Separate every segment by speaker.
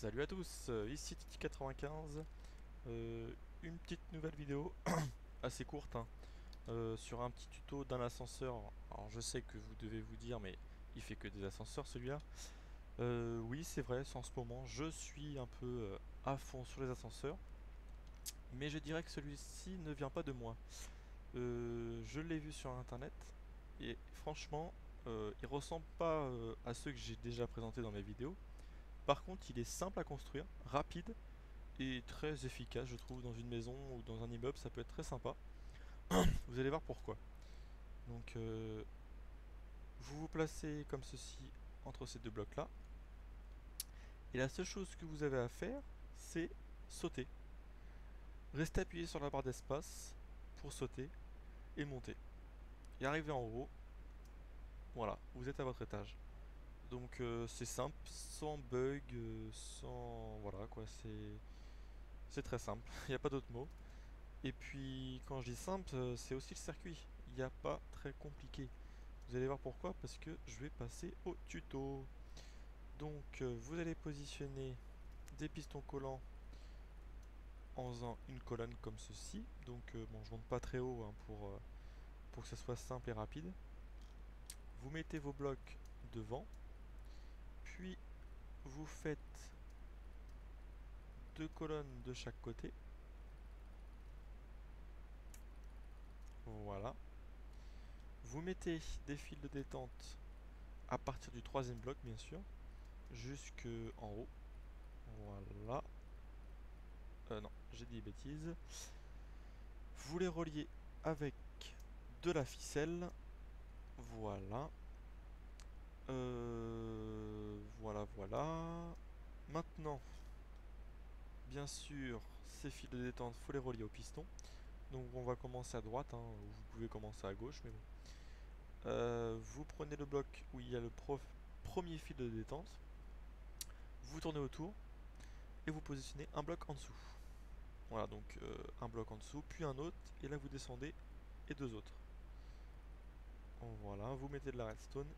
Speaker 1: Salut à tous, ici Titi95, une petite nouvelle vidéo assez courte hein, sur un petit tuto d'un ascenseur. Alors je sais que vous devez vous dire mais il fait que des ascenseurs celui-là. Oui c'est vrai, en ce moment je suis un peu à fond sur les ascenseurs, mais je dirais que celui-ci ne vient pas de moi. Je l'ai vu sur internet et franchement il ressemble pas à ceux que j'ai déjà présentés dans mes vidéos. Par contre il est simple à construire, rapide et très efficace, je trouve, dans une maison ou dans un immeuble, ça peut être très sympa. Vous allez voir pourquoi. Donc, vous vous placez comme ceci entre ces deux blocs-là. Et la seule chose que vous avez à faire, c'est sauter. Restez appuyé sur la barre d'espace pour sauter et monter. Et arriver en haut, voilà, vous êtes à votre étage. Donc c'est simple, sans bug, sans... Voilà quoi, c'est très simple, il n'y a pas d'autre mot. Et puis quand je dis simple, c'est aussi le circuit. Il n'y a pas très compliqué. Vous allez voir pourquoi, parce que je vais passer au tuto. Donc vous allez positionner des pistons collants en faisant une colonne comme ceci. Donc bon, je monte pas très haut hein, pour que ça soit simple et rapide. Vous mettez vos blocs devant, puis vous faites deux colonnes de chaque côté. Voilà. Vous mettez des fils de détente à partir du troisième bloc, bien sûr, jusque en haut. Voilà. Non, j'ai dit bêtises. Vous les reliez avec de la ficelle. Voilà. Voilà. Maintenant, bien sûr, ces fils de détente, faut les relier au piston. Donc on va commencer à droite, hein, vous pouvez commencer à gauche, mais bon. Vous prenez le bloc où il y a le premier fil de détente, vous tournez autour et vous positionnez un bloc en dessous. Voilà, donc un bloc en dessous, puis un autre, et là vous descendez, et deux autres. Voilà, vous mettez de la redstone,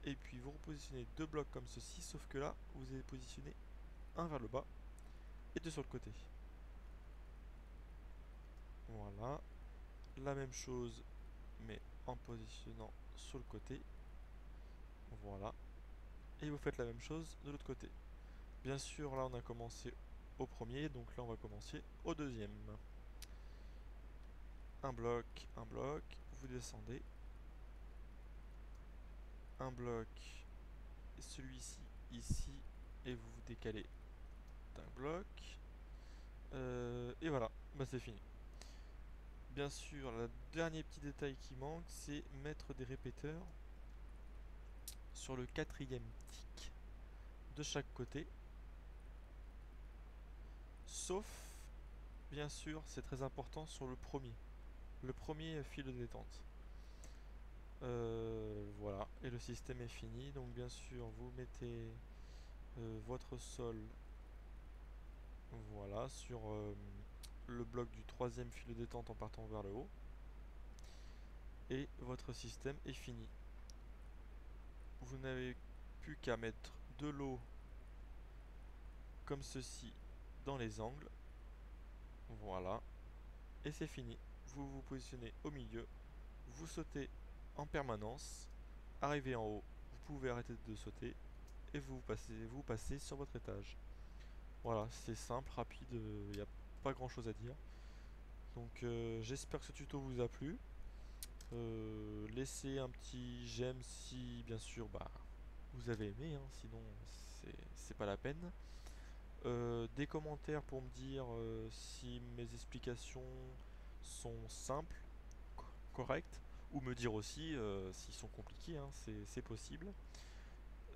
Speaker 1: et puis vous repositionnez deux blocs comme ceci, sauf que là, vous allez positionner un vers le bas, et deux sur le côté. Voilà, la même chose, mais en positionnant sur le côté. Voilà, et vous faites la même chose de l'autre côté. Bien sûr, là on a commencé au premier, donc là on va commencer au deuxième. Un bloc, vous descendez, un bloc, celui-ci ici, et vous vous décalez d'un bloc. Et voilà, bah c'est fini. Bien sûr, le dernier petit détail qui manque, c'est mettre des répéteurs sur le quatrième tic de chaque côté. Sauf, bien sûr, c'est très important sur le premier fil de détente. Voilà, et le système est fini. Donc bien sûr, vous mettez votre sol, voilà, sur le bloc du troisième fil de détente en partant vers le haut. Et votre système est fini. Vous n'avez plus qu'à mettre de l'eau comme ceci dans les angles. Voilà. Et c'est fini. Vous vous positionnez au milieu. Vous sautez en permanence. Arrivez en haut. Vous pouvez arrêter de sauter. Et vous passez sur votre étage. Voilà, c'est simple, rapide. Il n'y a pas grand chose à dire. Donc j'espère que ce tuto vous a plu. Laissez un petit j'aime si bien sûr bah, vous avez aimé. Hein, sinon c'est pas la peine. Des commentaires pour me dire si mes explications sont simples, correctes, ou me dire aussi s'ils sont compliqués, hein, c'est possible.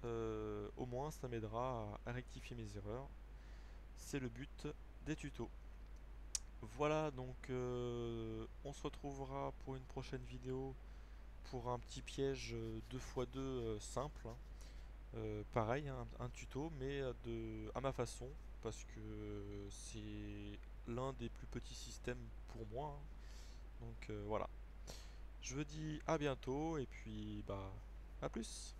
Speaker 1: Au moins ça m'aidera à rectifier mes erreurs. C'est le but des tutos. Voilà, donc on se retrouvera pour une prochaine vidéo pour un petit piège 2x2 simple, hein. Pareil, hein, un tuto, mais à ma façon, parce que c'est l'un des plus petits systèmes pour moi, hein. Donc voilà. Je vous dis à bientôt et puis bah à plus.